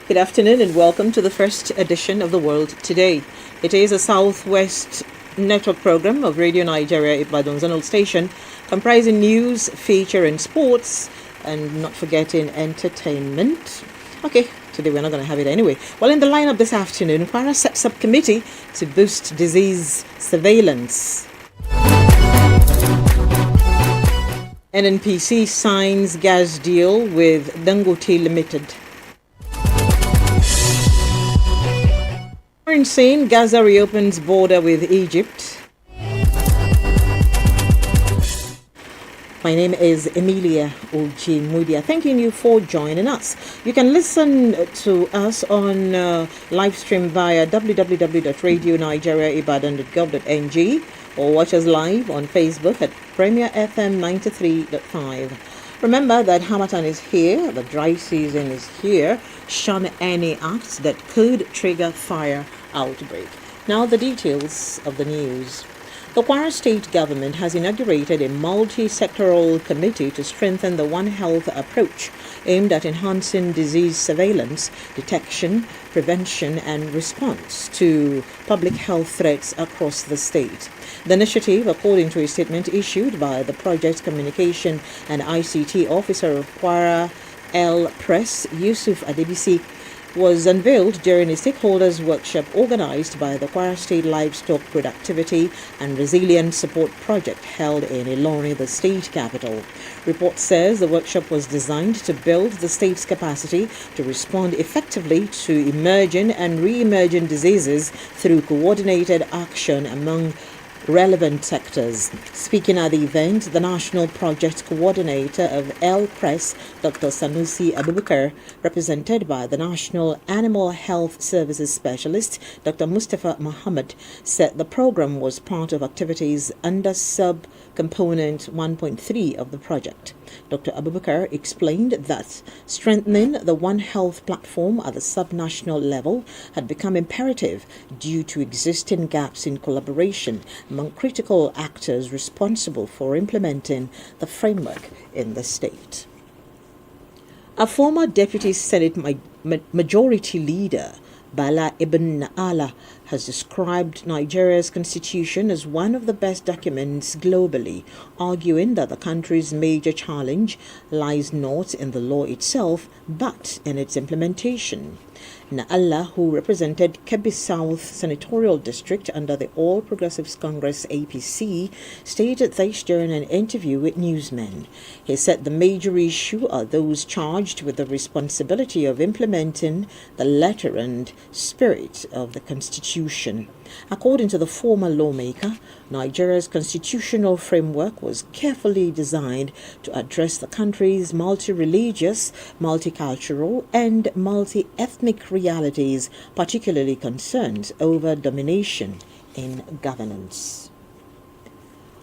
Good afternoon and welcome to the first edition of The World Today. It is a Southwest network program of Radio Nigeria Ibadan's Zonal station comprising news, feature and sports and not forgetting entertainment. Okay, today we're not going to have it anyway. Well, in the lineup this afternoon, Kwara sets up committee to boost disease surveillance. NNPC signs gas deal with Dangote Limited. Saying Gaza reopens border with Egypt. My name is Emilia Ojimudia. Thanking you for joining us. You can listen to us on live stream via www.radionigeriaibadan.gov.ng or watch us live on Facebook at Premier FM 93.5. Remember that Harmattan is here, the dry season is here. Shun any acts that could trigger fire outbreak. Now the details of the news. The Kwara State government has inaugurated a multi-sectoral committee to strengthen the One Health approach aimed at enhancing disease surveillance, detection, prevention and response to public health threats across the state. The initiative, according to a statement issued by the Project Communication and ICT Officer of Kwara L Press, Yusuf Adebisi, was unveiled during a stakeholders workshop organized by the Kwara State Livestock Productivity and Resilience Support Project held in Ilorin, the state capital. Report says the workshop was designed to build the state's capacity to respond effectively to emerging and re-emerging diseases through coordinated action among relevant sectors. Speaking at the event, the National Project Coordinator of L Press, Dr. Sanusi Abubakar, represented by the National Animal Health Services Specialist, Dr. Mustafa Muhammad, said the program was part of activities under sub-component 1.3 of the project. Dr. Abubakar explained that strengthening the One Health platform at the sub-national level had become imperative due to existing gaps in collaboration among critical actors responsible for implementing the framework in the state. A former Deputy Senate Majority Leader, Bala Ibn Naala, has described Nigeria's constitution as one of the best documents globally, arguing that the country's major challenge lies not in the law itself, but in its implementation. Naala, who represented Kebbi South Senatorial District under the All Progressives Congress APC, stated this during an interview with newsmen. He said the major issue are those charged with the responsibility of implementing the letter and spirit of the Constitution. According to the former lawmaker, Nigeria's constitutional framework was carefully designed to address the country's multi-religious, multicultural, and multi-ethnic realities, particularly concerns over domination in governance.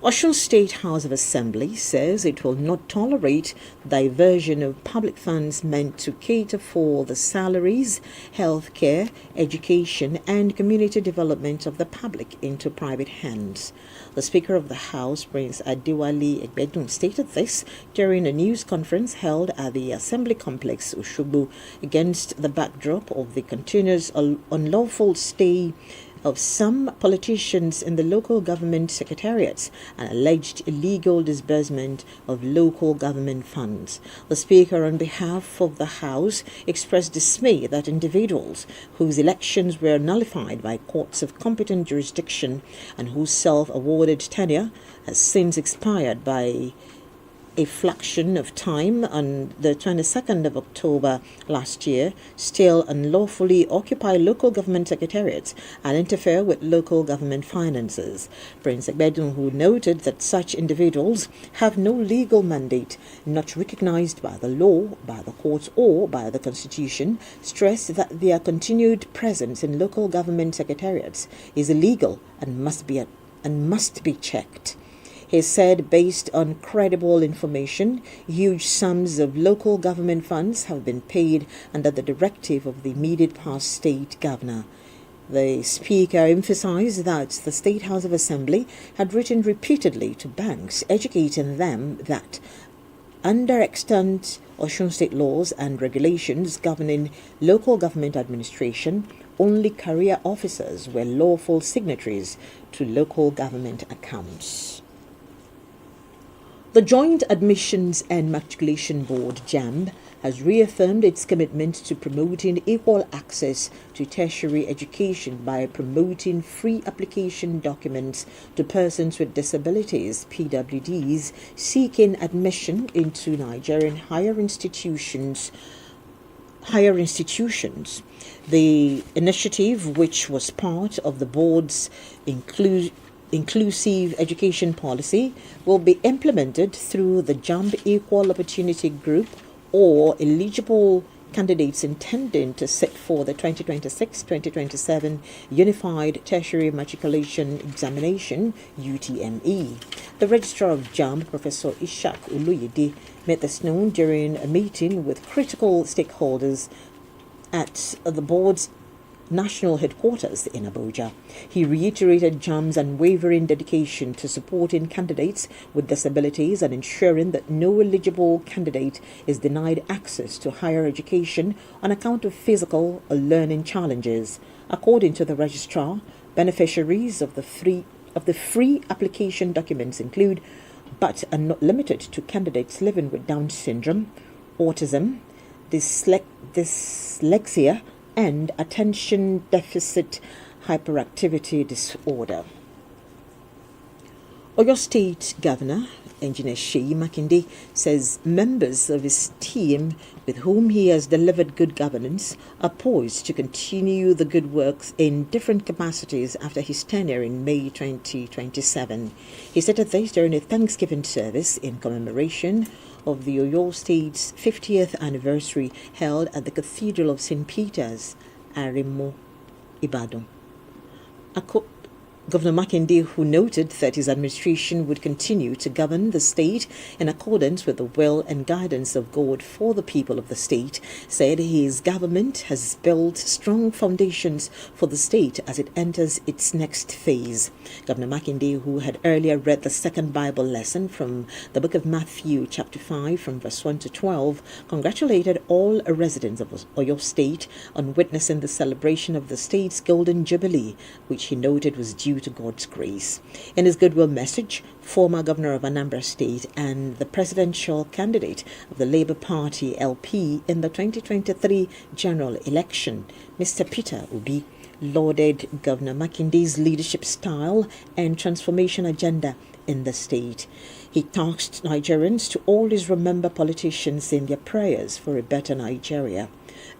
Osun State House of Assembly says it will not tolerate diversion of public funds meant to cater for the salaries, healthcare, education, and community development of the public into private hands. The Speaker of the House, Prince Adewale Egbedun, stated this during a news conference held at the Assembly Complex, Osogbo, against the backdrop of the continuous unlawful stay of some politicians in the local government secretariats and alleged illegal disbursement of local government funds. The Speaker, on behalf of the House, expressed dismay that individuals whose elections were nullified by courts of competent jurisdiction and whose self-awarded tenure has since expired by a fraction of time on the 22nd of October last year, still unlawfully occupy local government secretariats and interfere with local government finances. Prince Egbedun, who noted that such individuals have no legal mandate, not recognized by the law, by the courts or by the Constitution, stressed that their continued presence in local government secretariats is illegal and must be checked. He said, based on credible information, huge sums of local government funds have been paid under the directive of the immediate past state governor. The Speaker emphasized that the State House of Assembly had written repeatedly to banks, educating them that Under extant Osun State laws and regulations governing local government administration, only career officers were lawful signatories to local government accounts. The Joint Admissions and Matriculation Board, JAMB, has reaffirmed its commitment to promoting equal access to tertiary education by promoting free application documents to persons with disabilities, PWDs, seeking admission into Nigerian higher institutions. The initiative, which was part of the board's inclusive education policy, will be implemented through the JAMB Equal Opportunity Group or eligible candidates intending to sit for the 2026-2027 Unified Tertiary Matriculation Examination (UTME). The Registrar of JAMB, Professor Ishak Uluyede, made this known during a meeting with critical stakeholders at the board's national headquarters in Abuja. He reiterated JAMB's unwavering dedication to supporting candidates with disabilities and ensuring that no eligible candidate is denied access to higher education on account of physical or learning challenges. According to the registrar, beneficiaries of the free application documents include, but are not limited to, candidates living with Down syndrome, autism, dyslexia, and attention deficit hyperactivity disorder. Oyo State Governor Engineer Seyi Makinde says members of his team with whom he has delivered good governance are poised to continue the good works in different capacities after his tenure in May 2027. He stated this during a Thanksgiving service in commemoration of the Oyo State's 50th anniversary held at the Cathedral of St. Peter's, Arimo, Ibadan. Governor Makinde, who noted that his administration would continue to govern the state in accordance with the will and guidance of God for the people of the state, said his government has built strong foundations for the state as it enters its next phase. Governor Makinde, who had earlier read the second Bible lesson from the book of Matthew, chapter 5, from verse 1 to 12, congratulated all residents of Oyo State on witnessing the celebration of the state's Golden Jubilee, which he noted was due to God's grace. In his goodwill message, former governor of Anambra State and the presidential candidate of the Labour Party LP in the 2023 general election, Mr. Peter Obi, lauded Governor Makinde's leadership style and transformation agenda in the state. He tasked Nigerians to always remember politicians in their prayers for a better Nigeria.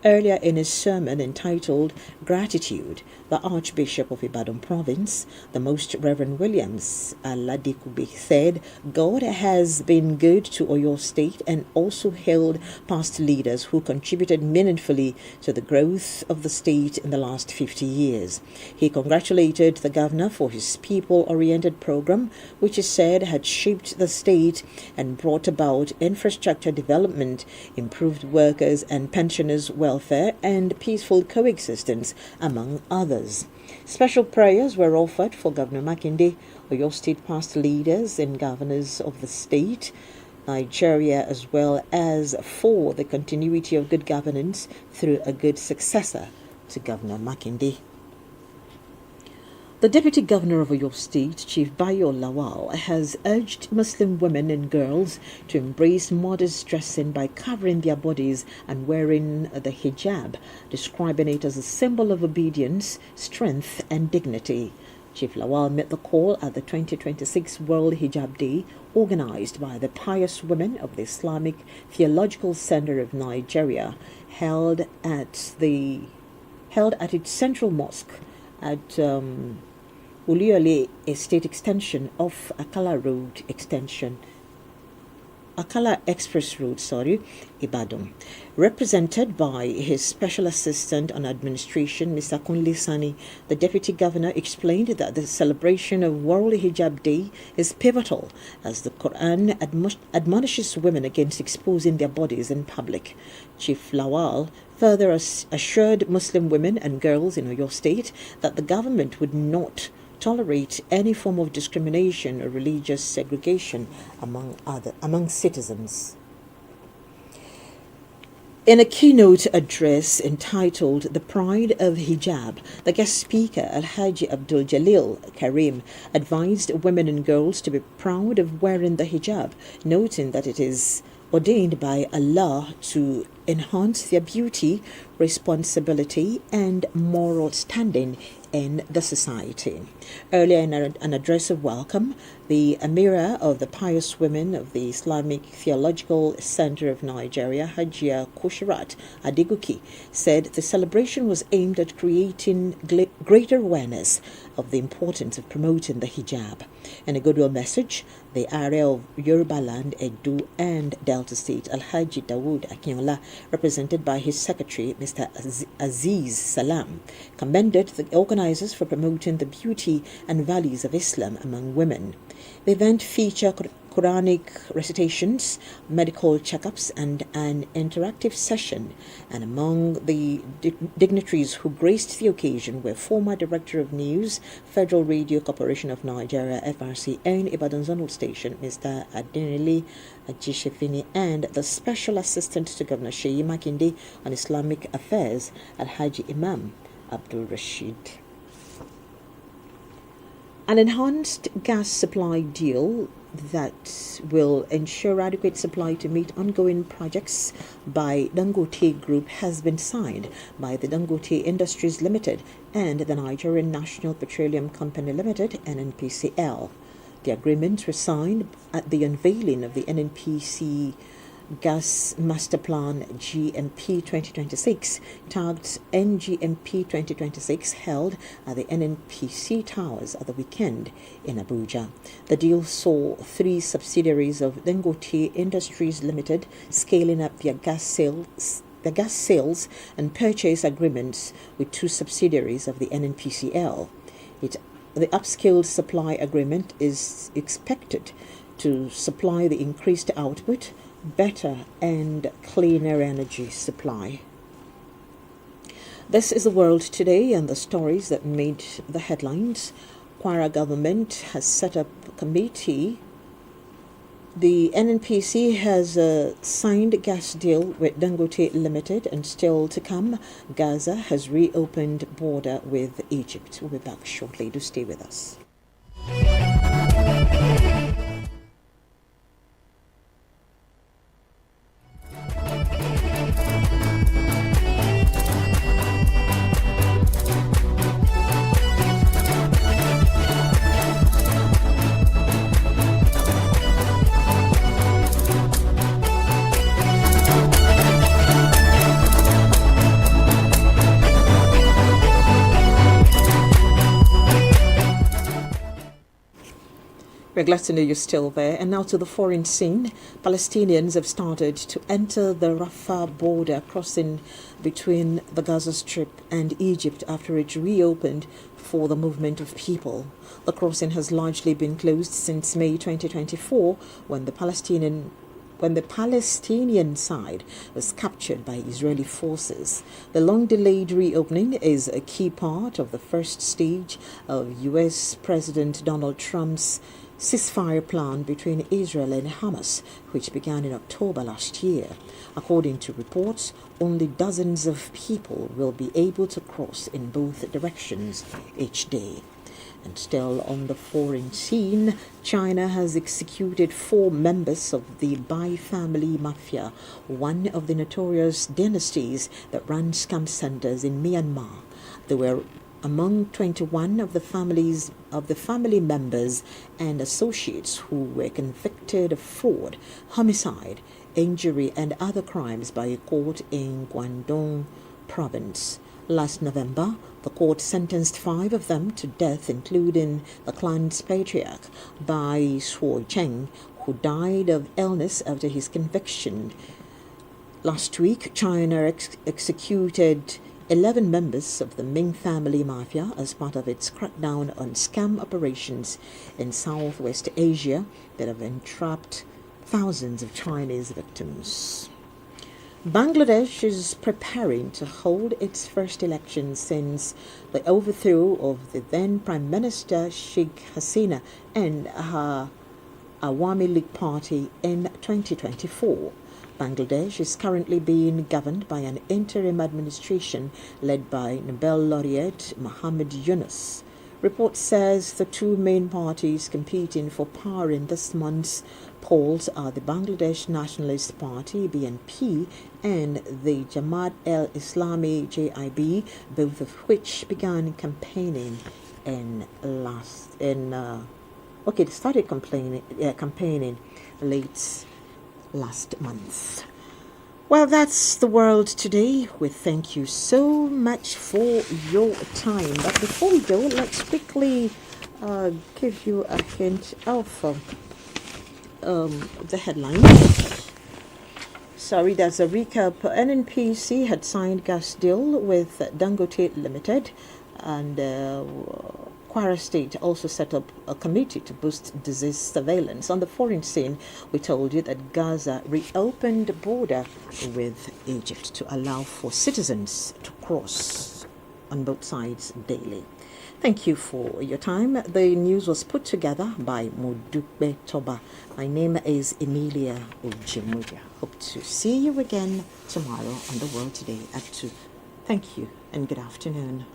Earlier in his sermon entitled Gratitude, the Archbishop of Ibadan Province, the Most Reverend Williams Aladikube, said God has been good to Oyo State and also hailed past leaders who contributed meaningfully to the growth of the state in the last 50 years. He congratulated the governor for his people-oriented program, which he said had shaped the state and brought about infrastructure development, improved workers and pensioners' welfare, and peaceful coexistence, among others. Special prayers were offered for Governor Makinde, Oyo State past leaders and governors of the state, Nigeria, as well as for the continuity of good governance through a good successor to Governor Makinde. The Deputy Governor of Oyo State, Chief Bayo Lawal, has urged Muslim women and girls to embrace modest dressing by covering their bodies and wearing the hijab, describing it as a symbol of obedience, strength, and dignity. Chief Lawal made the call at the 2026 World Hijab Day, organized by the pious women of the Islamic Theological Center of Nigeria, held at its central mosque at Uliole Estate Extension off Akala Express Road, Ibadan. Represented by his Special Assistant on Administration, Mr. Kunle Sani, the Deputy Governor explained that the celebration of World Hijab Day is pivotal as the Quran admonishes women against exposing their bodies in public. Chief Lawal further assured Muslim women and girls in Oyo State that the government would not tolerate any form of discrimination or religious segregation among citizens. In a keynote address entitled The Pride of Hijab, the guest speaker, Alhaji Abdul Jalil Karim, advised women and girls to be proud of wearing the hijab, noting that it is ordained by Allah to enhance their beauty, responsibility, and moral standing in the society. Earlier, in an address of welcome, the Amira of the Pious Women of the Islamic Theological Center of Nigeria, Hajia Kusharat Adiguki, said the celebration was aimed at creating greater awareness of the importance of promoting the hijab. In a goodwill message, the area of Yoruba Land, Edo, and Delta State, Alhaji Dawood Akinola, represented by his secretary, Mr. Aziz Salam, commended the organizers for promoting the beauty and values of Islam among women. The event featured Quranic recitations, medical checkups, and an interactive session. And among the dignitaries who graced the occasion were former Director of News, Federal Radio Corporation of Nigeria, FRCN, Ibadan Zonal Station, Mr. Adenili Ajishefini, and the Special Assistant to Governor Sheyi Makinde on Islamic Affairs, Alhaji Imam Abdul Rashid. An enhanced gas supply deal that will ensure adequate supply to meet ongoing projects by Dangote Group has been signed by the Dangote Industries Limited and the Nigerian National Petroleum Company Limited, NNPCL. The agreements were signed at the unveiling of the NNPC Gas Master Plan GMP 2026, tagged NGMP 2026, held at the NNPC Towers at the weekend in Abuja. The deal saw 3 subsidiaries of Dangote Industries Limited scaling up their gas sales and purchase agreements with 2 subsidiaries of the NNPCL. The upscaled supply agreement is expected to supply the increased output, better and cleaner energy supply. This is the world today and the stories that made the headlines. Kwara government has set up a committee. The NNPC has signed a gas deal with Dangote Limited, and still to come, Gaza has reopened border with Egypt. We'll be back shortly. Do stay with us. We're glad to know you're still there. And now to the foreign scene. Palestinians have started to enter the Rafah border crossing between the Gaza Strip and Egypt after it reopened for the movement of people. The crossing has largely been closed since May 2024 when the Palestinian side was captured by Israeli forces. The long-delayed reopening is a key part of the first stage of U.S. President Donald Trump's ceasefire plan between Israel and Hamas, which began in October last year. According to reports, only dozens of people will be able to cross in both directions each day. And still on the foreign scene, China has executed 4 members of the Bai family mafia, one of the notorious dynasties that ran scam centers in Myanmar. They were among 21 of the family members and associates who were convicted of fraud, homicide, injury, and other crimes by a court in Guangdong province. Last November, the court sentenced 5 of them to death, including the clan's patriarch, Bai Suo-cheng, who died of illness after his conviction. Last week, China executed 11 members of the Ming family mafia as part of its crackdown on scam operations in Southwest Asia that have entrapped thousands of Chinese victims. Bangladesh is preparing to hold its first election since the overthrow of the then Prime Minister Sheikh Hasina and her Awami League Party in 2024. Bangladesh is currently being governed by an interim administration led by Nobel laureate Muhammad Yunus. Report says the two main parties competing for power in this month's polls are the Bangladesh Nationalist Party (BNP) and the Jamaat el-Islami (JIB), both of which began campaigning they started campaigning late last month. Well, that's the world today. We thank you so much for your time. But before we go, let's quickly give you a hint of the headlines. Sorry, there's a recap. NNPC had signed gas deal with Dangote Limited, and Kwara State also set up a committee to boost disease surveillance. On the foreign scene, we told you that Gaza reopened the border with Egypt to allow for citizens to cross on both sides daily. Thank you for your time. The news was put together by Modupe Toba. My name is Emilia Ujimudia. Hope to see you again tomorrow on The World Today at 2. Thank you and good afternoon.